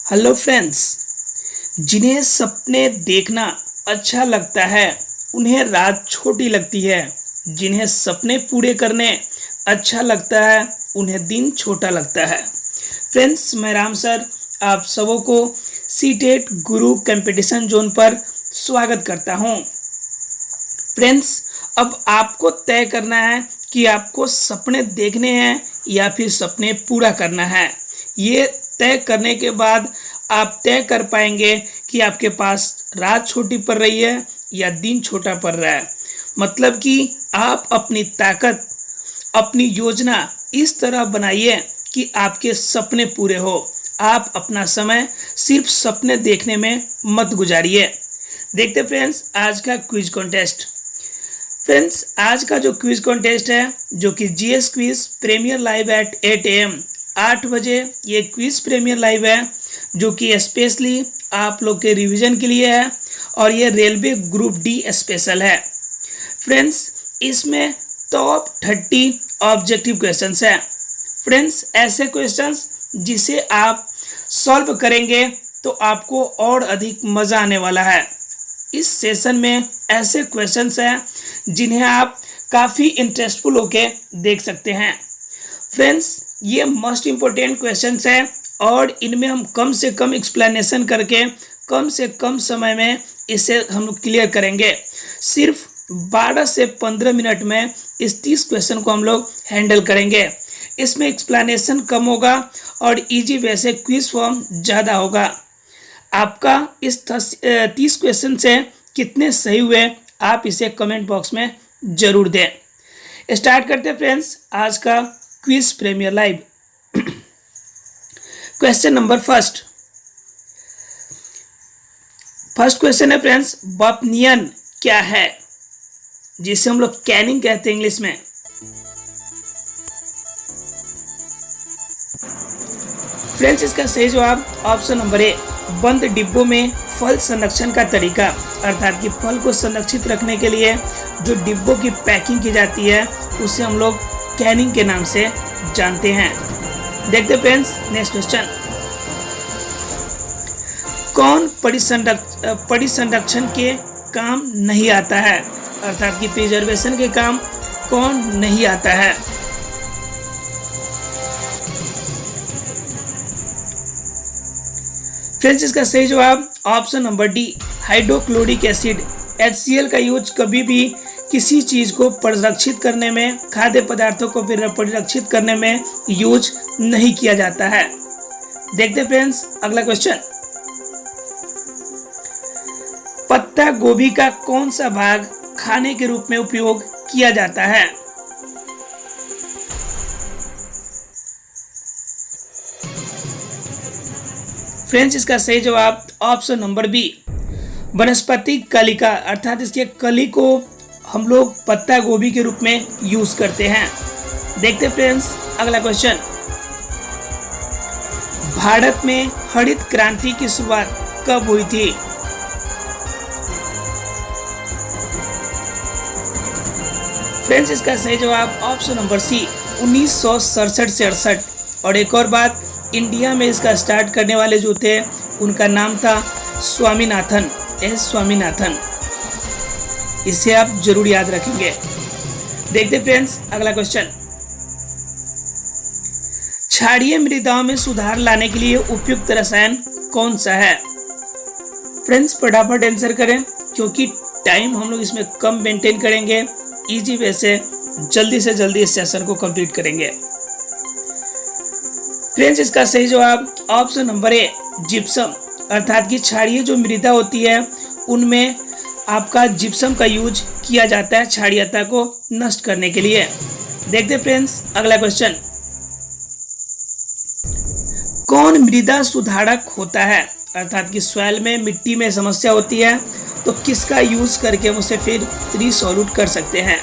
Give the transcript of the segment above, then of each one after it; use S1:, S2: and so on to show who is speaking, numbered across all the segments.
S1: Hello friends. जिन्हें सपने देखना अच्छा लगता है उन्हें रात छोटी लगती है। जिन्हें सपने पूरे करने अच्छा लगता है उन्हें दिन छोटा लगता है। फ्रेंड्स, मैं राम सर आप सबों को सीटेट गुरु कंपटीशन जोन पर स्वागत करता हूं। फ्रेंड्स, अब आपको तय करना है कि आपको सपने देखने हैं या फिर सपने पूरा करना है। ये तय करने के बाद आप तय कर पाएंगे कि आपके पास रात छोटी पड़ रही है या दिन छोटा पड़ रहा है। मतलब कि आप अपनी ताकत, अपनी योजना इस तरह बनाइए कि आपके सपने पूरे हो। आप अपना समय सिर्फ सपने देखने में मत गुजारिए। देखते फ्रेंड्स आज का क्विज कॉन्टेस्ट। फ्रेंड्स, आज का जो क्विज कॉन्टेस्ट है जो कि GS quiz premiere live at 8 AM 8 बजे ये क्विज प्रीमियर लाइव है जो कि स्पेशली आप लोग के रिवीजन के लिए है और ये रेलवे ग्रुप डी स्पेशल है। फ्रेंड्स, इसमें टॉप 30 ऑब्जेक्टिव क्वेश्चंस हैं। फ्रेंड्स, ऐसे क्वेश्चंस जिसे आप सॉल्व करेंगे तो आपको और अधिक मज़ा आने वाला है। इस सेशन में ऐसे क्वेश्चंस हैं जिन्हें आप काफ़ी इंटरेस्टफुल होके देख सकते हैं। फ्रेंड्स, ये मोस्ट इम्पोर्टेंट क्वेश्चंस हैं और इनमें हम कम से कम एक्सप्लेनेशन करके कम से कम समय में इसे हम लोग क्लियर करेंगे। सिर्फ 12 से 15 मिनट में इस 30 क्वेश्चन को हम लोग हैंडल करेंगे। इसमें एक्सप्लेनेशन कम होगा और इजी वे से क्विज फॉर्म ज़्यादा होगा। आपका इस 30 क्वेश्चन से कितने सही हुए आप इसे कमेंट बॉक्स में ज़रूर दें। स्टार्ट करते हैं फ्रेंड्स आज का quiz premiere live. Question number first question है फ्रेंड्स, बर्नियन क्या है, जिसे हम लोग कैनिंग कहते हैं इंग्लिश में। फ्रेंड्स, इसका सही जवाब ऑप्शन नंबर ए, बंद डिब्बों में फल संरक्षण का तरीका, अर्थात कि फल को संरक्षित रखने के लिए जो डिब्बों की पैकिंग की जाती है उसे हम लोग कैनिंग के नाम से जानते हैं। देखते फ्रेंड्स नेक्स्ट क्वेश्चन, कौन परिसंरक्षण के काम नहीं आता है, अर्थात कि प्रिजर्वेशन के काम कौन नहीं आता है। फ्रेंड्स, इसका सही जवाब option number D, hydrochloric acid. HCl का यूज कभी भी किसी चीज को परिरक्षित करने में, खाद्य पदार्थों को परिरक्षित करने में यूज नहीं किया जाता है। देखते फ्रेंड्स अगला क्वेश्चन, पत्ता गोभी का कौन सा भाग खाने के रूप में उपयोग किया जाता है। फ्रेंड्स, इसका सही जवाब ऑप्शन नंबर बी, वनस्पतिक कलिका, अर्थात इसके कली को हम लोग पत्ता गोभी के रूप में यूज करते हैं। देखते फ्रेंड्स अगला क्वेश्चन, भारत में हरित क्रांति की शुरुआत कब हुई थी। फ्रेंड्स, इसका सही जवाब ऑप्शन नंबर सी, 1967 से 68। और एक और बात, इंडिया में इसका स्टार्ट करने वाले जो थे उनका नाम था स्वामीनाथन, स्वामीनाथन। इसे आप जरूर याद रखेंगे। देखते फ्रेंड्स अगला क्वेश्चन, क्षारीय मृदाओं में सुधार लाने के लिए उपयुक्त रसायन कौन सा है। फ्रेंड्स, फटाफट आंसर करें क्योंकि टाइम हम लोग इसमें कम मेंटेन करेंगे। इजी वे से जल्दी इस सेशन को कंप्लीट करेंगे। फ्रेंड्स, इसका सही जवाब ऑप्शन नंबर ए, जिप्सम, अर्थात कि क्षारीय जो मृदा होती है उनमें आपका जिप्सम का यूज किया जाता है क्षारीयता को नष्ट करने के लिए। देखते फ्रेंड्स अगला क्वेश्चन, कौन मृदा सुधारक होता है, अर्थात कि सॉइल में मिट्टी में समस्या होती है तो किसका यूज करके हम उसे फिर रिसॉल्यूट कर सकते हैं।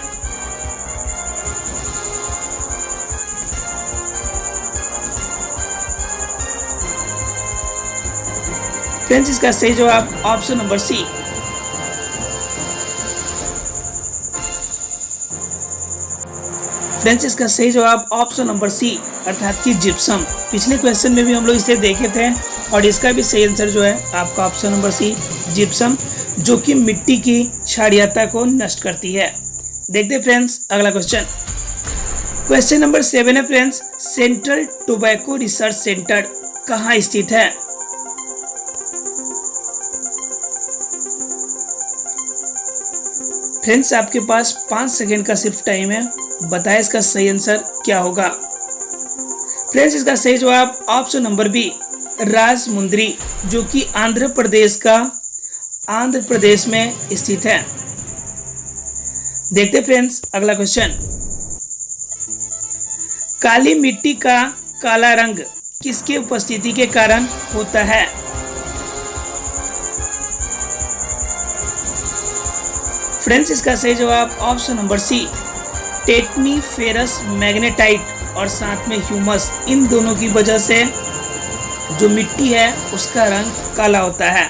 S1: फ्रेंड्स, इसका सही जवाब ऑप्शन नंबर सी, फ्रेंड्स, इसका सही जवाब ऑप्शन नंबर सी, अर्थात कि जिप्सम। पिछले क्वेश्चन में भी हम लोग इसे देखे थे और इसका भी सही आंसर जो है आपका ऑप्शन नंबर सी, जिप्सम, जो कि मिट्टी की क्षारीयता को नष्ट करती है। देखते फ्रेंड्स अगला क्वेश्चन। क्वेश्चन नंबर 7 है friends, central tobacco research centre कहाँ स्थित है? फ्रेंड्स आपके पास 5 सेकेंड का सिर्फ टाइम है, बताएं इसका सही आंसर क्या होगा। फ्रेंड्स इसका सही जवाब ऑप्शन नंबर बी, राजमुंद्री, जो कि आंध्र प्रदेश में स्थित है। देखते फ्रेंड्स अगला क्वेश्चन। काली मिट्टी का काला रंग किसके उपस्थिति के कारण होता है? फ्रेंड्स इसका सही जवाब option number C, titano ferrous magnetite और साथ में ह्यूमस, इन दोनों की वजह से जो मिट्टी है उसका रंग काला होता है।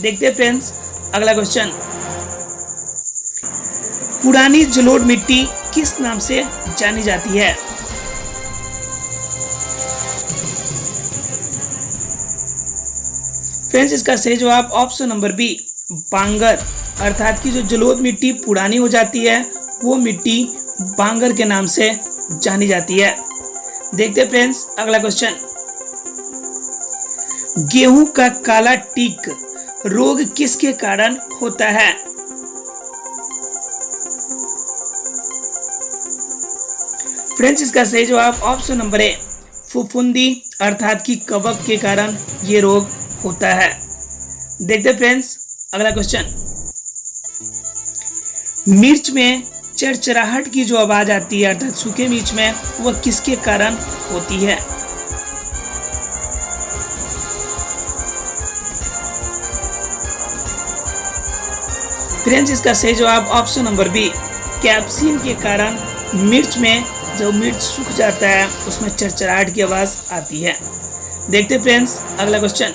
S1: देखते फ्रेंड्स अगला क्वेश्चन। पुरानी जलोढ़ मिट्टी किस नाम से जानी जाती है? फ्रेंड्स इसका सही जवाब ऑप्शन नंबर बी, बांगर, अर्थात की जो जलोढ़ मिट्टी पुरानी हो जाती है वो मिट्टी बांगर के नाम से जानी जाती है। देखते फ्रेंड्स अगला क्वेश्चन। गेहूं का काला टिक रोग किसके कारण होता है? फ्रेंड्स इसका सही जवाब ऑप्शन नंबर ए, फफूंदी, अर्थात की कवक के कारण ये रोग होता है। देखते फ्रेंड्स अगला क्वेश्चन। मिर्च में चरचराहट की जो आवाज आती है अर्थात सूखे मिर्च में, वह किसके कारण होती है? फ्रेंड्स इसका सही जवाब ऑप्शन नंबर बी, कैप्सिन के कारण मिर्च में जब मिर्च सूख जाता है उसमें चरचराहट की आवाज आती है। देखते फ्रेंड्स अगला क्वेश्चन।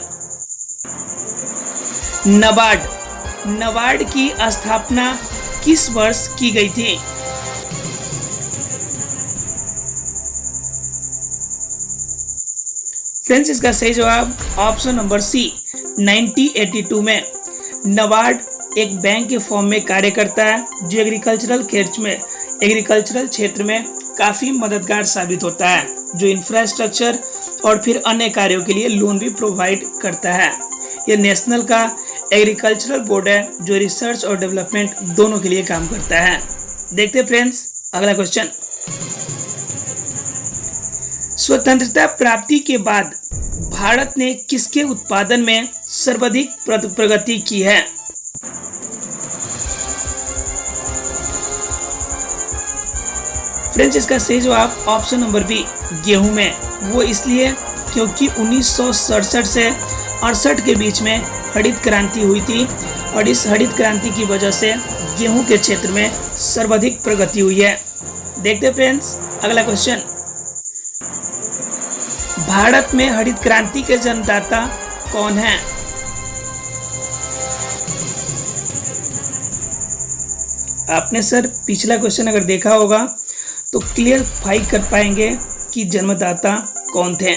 S1: नाबार्ड की स्थापना किस वर्ष की गई थी? फ्रेंड्स इसका सही जवाब ऑप्शन नंबर सी, 1982 में। नाबार्ड एक बैंक के फॉर्म में कार्य करता है जो एग्रीकल्चरल क्षेत्र में काफी मददगार साबित होता है, जो इंफ्रास्ट्रक्चर और फिर अन्य कार्यों के लिए लोन भी प्रोवाइड करता है। यह नेशनल का एग्रीकल्चरल बोर्ड है जो रिसर्च और डेवलपमेंट दोनों के लिए काम करता है। देखते फ्रेंड्स अगला क्वेश्चन। स्वतंत्रता प्राप्ति के बाद भारत ने किसके उत्पादन में सर्वाधिक प्रगति की है? फ्रेंड्स इसका सही जवाब ऑप्शन नंबर बी, गेहूं में। वो इसलिए क्योंकि 1967 से 68 के बीच में हरित क्रांति हुई थी और इस हरित क्रांति की वजह से गेहूं के क्षेत्र में सर्वाधिक प्रगति हुई है। देखते फ्रेंड्स अगला क्वेश्चन। भारत में हरित क्रांति के जन्मदाता कौन है? आपने सर पिछला क्वेश्चन अगर देखा होगा तो क्लियरफाई कर पाएंगे कि जन्मदाता कौन थे।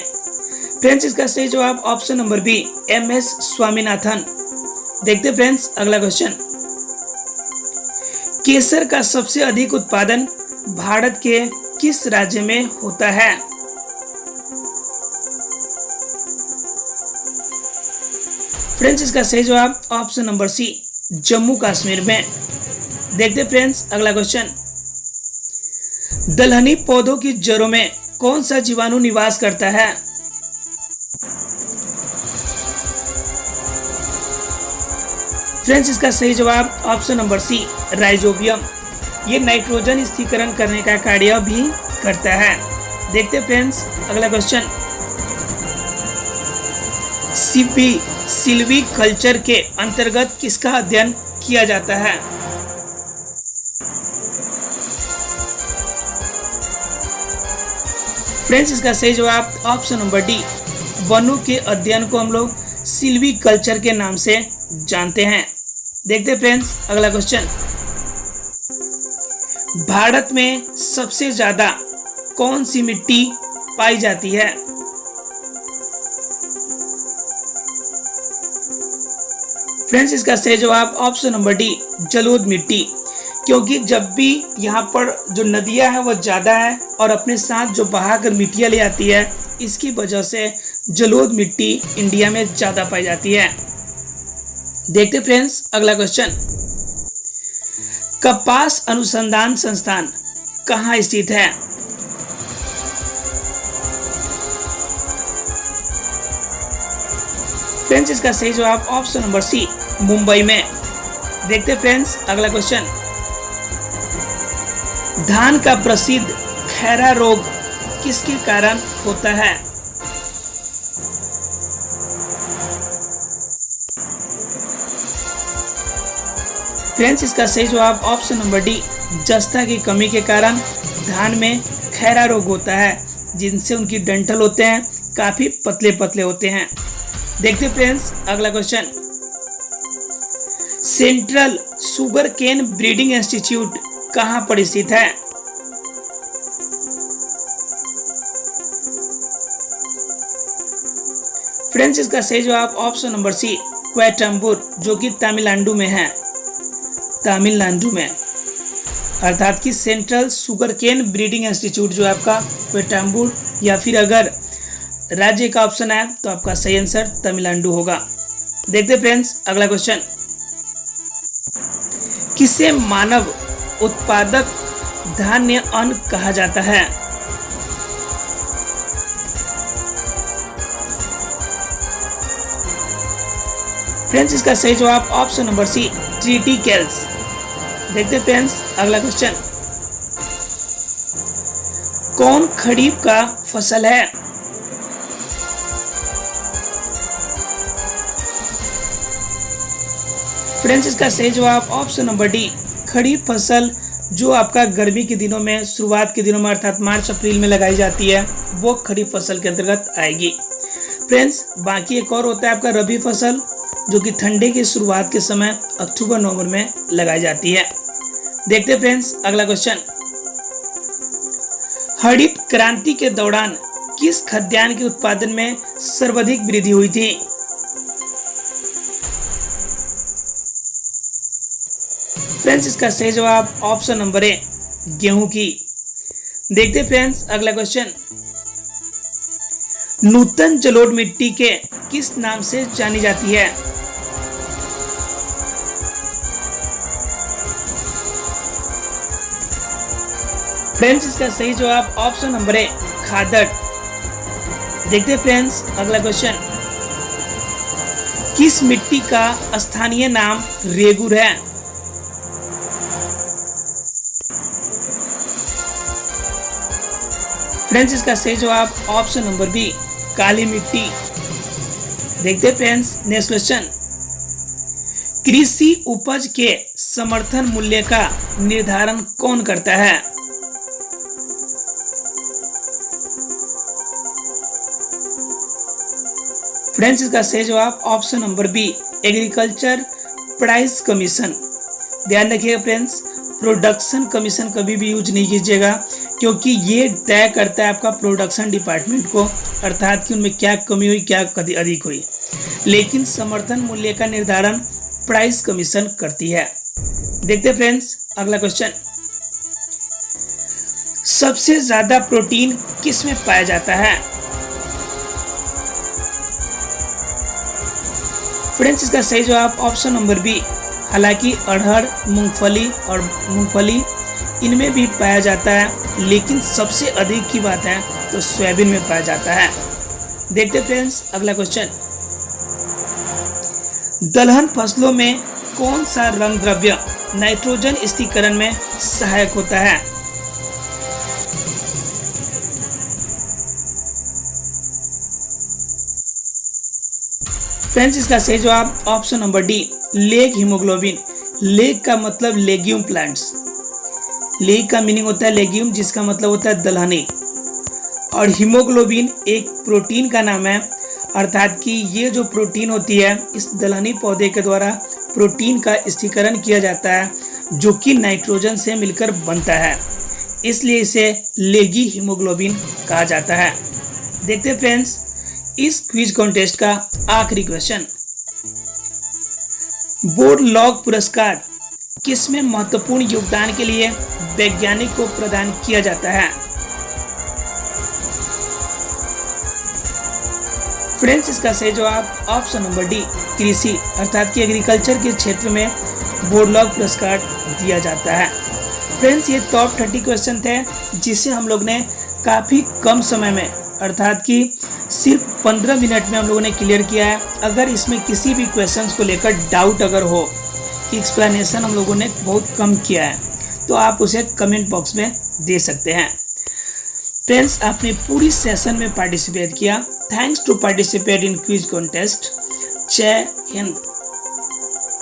S1: फ्रेंड्स इसका सही जवाब option number B, MS Swaminathan. देखते फ्रेंड्स अगला क्वेश्चन। केसर का सबसे अधिक उत्पादन भारत के किस राज्य में होता है? फ्रेंड्स इसका सही जवाब option number C, Jammu Kashmir में। देखते फ्रेंड्स अगला क्वेश्चन। दलहनी पौधों की जड़ों में कौन सा जीवाणु निवास करता है? फ्रेंड्स इसका सही जवाब ऑप्शन नंबर सी, राइजोबियम। ये नाइट्रोजन स्थिरीकरण करने का कार्य भी करता है। देखते फ्रेंड्स अगला क्वेश्चन। सिल्वी कल्चर के अंतर्गत किसका अध्ययन किया जाता है? फ्रेंड्स इसका सही जवाब ऑप्शन नंबर डी, वनों के अध्ययन को हम लोग सिल्वी कल्चर के नाम से जानते हैं। देखते फ्रेंड्स अगला क्वेश्चन। भारत में सबसे ज्यादा कौन सी मिट्टी पाई जाती है? फ्रेंड्स इसका सही जवाब ऑप्शन नंबर डी, जलोढ़ मिट्टी। क्योंकि जब भी यहाँ पर जो नदियाँ हैं वह ज़्यादा है और अपने साथ जो बहाकर मिट्टियाँ ले आती है, इसकी वजह से जलोढ़ मिट्टी इंडिया में ज़्यादा पाई जाती है। देखते फ्रेंड्स अगला क्वेश्चन, कपास अनुसंधान संस्थान कहाँ स्थित है? फ्रेंड्स इसका सही जवाब ऑप्शन नंबर सी, मुंबई में। देखते फ्रेंड्स अगला क्वेश्चन, धान का प्रसिद्ध खैरा रोग किसके कारण होता है? फ्रेंड्स इसका सही जवाब ऑप्शन नंबर डी, जस्ता की कमी के कारण धान में खैरा रोग होता है, जिनसे उनकी डंठल होते हैं काफी पतले पतले होते हैं। देखते फ्रेंड्स अगला question, central sugar cane breeding institute कहां पर स्थित है? फ्रेंड्स इसका सही जवाब ऑप्शन नंबर सी, कोयम्बटूर, जो कि तमिलनाडु में है। तमिलनाडु में, अर्थात कि central sugar cane breeding institute जो है आपका कोयम्बटूर, या फिर अगर राज्य का ऑप्शन है तो आपका सही आंसर तमिलनाडु होगा। देखते फ्रेंड्स अगला क्वेश्चन, किसे मानव उत्पादक धान्य अन्न कहा जाता है? फ्रेंड्स इसका सही जवाब ऑप्शन नंबर सी, ट्रिटिकेल्स। देखते फ्रेंड्स अगला क्वेश्चन, कौन खरीफ का फसल है? फ्रेंड्स इसका सही जवाब ऑप्शन नंबर डी, खरीफ फसल जो आपका गर्मी के दिनों में, शुरुआत के दिनों में अर्थात मार्च अप्रैल में लगाई जाती है, वो खरीफ फसल के अंतर्गत आएगी। फ्रेंड्स बाकी एक और होता है आपका रबी फसल, जो कि ठंडे की शुरुआत के समय अक्टूबर नवंबर में लगाई जाती है। देखते फ्रेंड्स अगला क्वेश्चन, हरित क्रांति के दौरान किस खाद्यान्न के उत्पादन में सर्वाधिक वृद्धि हुई थी? फ्रेंड्स इसका सही जवाब ऑप्शन नंबर ए, गेहूं की। देखते फ्रेंड्स अगला क्वेश्चन, नूतन जलोढ़ मिट्टी के किस नाम से जानी जाती है? फ्रेंड्स इसका सही जवाब ऑप्शन नंबर ए, खादड़। देखते फ्रेंड्स अगला क्वेश्चन, किस मिट्टी का स्थानीय नाम रेगुर है? फ्रेंड्स इसका सही जवाब ऑप्शन नंबर बी, काली मिट्टी। देखते फ्रेंड्स नेक्स्ट क्वेश्चन, कृषि उपज के समर्थन मूल्य का निर्धारण कौन करता है? फ्रेंड्स इसका सही जवाब option number B, agriculture price commission. ध्यान रखिएगा फ्रेंड्स, प्रोडक्शन कमीशन कभी भी यूज नहीं कीजिएगा, क्योंकि ये तय करता है आपका प्रोडक्शन डिपार्टमेंट को, अर्थात कि उनमें क्या कमी हुई क्या अधिक हुई। लेकिन समर्थन मूल्य का निर्धारण प्राइस कमीशन करती है। देखते फ्रेंड्स अगला क्वेश्चन, सबसे ज्यादा प्रोटीन किस में पाया जाता है? फ्रेंड्स इसका सही जवाब ऑप्शन नंबर बी, हालांकि अरहर, मूंगफली इनमें भी पाया जाता है, लेकिन सबसे अधिक की बात है तो सोयाबीन में पाया जाता है। देखते फ्रेंड्स अगला क्वेश्चन, दलहन फसलों में कौन सा रंग द्रव्य नाइट्रोजन स्थिरीकरण में सहायक होता है? फ्रेंड्स इसका सही जवाब option number D, leg haemoglobin. Leg का मतलब लेग्यूम प्लांट्स, लेग का मीनिंग होता है लेग्यूम, जिसका मतलब होता है दलहनी, और हीमोग्लोबिन एक प्रोटीन का नाम है, अर्थात कि ये जो प्रोटीन होती है इस दलहनी पौधे के द्वारा प्रोटीन का स्थिरीकरण किया जाता है, जो कि नाइट्रोजन से मिलकर बनता है, इसलिए इसे लेगी हीमोग्लोबिन कहा जाता है। देखते फ्रेंड्स इस क्विज कॉन्टेस्ट का आखिरी क्वेश्चन, बोर्ड लॉग पुरस्कार किसमें महत्वपूर्ण योगदान के लिए वैज्ञानिक को प्रदान किया जाता है? फ्रेंड्स, इसका सही जवाब ऑप्शन नंबर डी, कृषि अर्थात कि एग्रीकल्चर के क्षेत्र में बोर्ड लॉग पुरस्कार दिया जाता है। फ्रेंड्स, ये टॉप 30 क्वेश्चन थे जिसे हम लोग ने काफ़ी कम समय में अर्थात कि सिर्फ 15 मिनट में हम लोगों ने क्लियर किया है। अगर इसमें किसी भी क्वेश्चंस को लेकर डाउट अगर हो कि एक्सप्लेनेशन हम लोगों ने बहुत कम किया है तो आप उसे कमेंट बॉक्स में दे सकते हैं। फ्रेंड्स, आपने पूरी सेशन में पार्टिसिपेट किया। Thanks to participate in quiz contest. जय हिंद।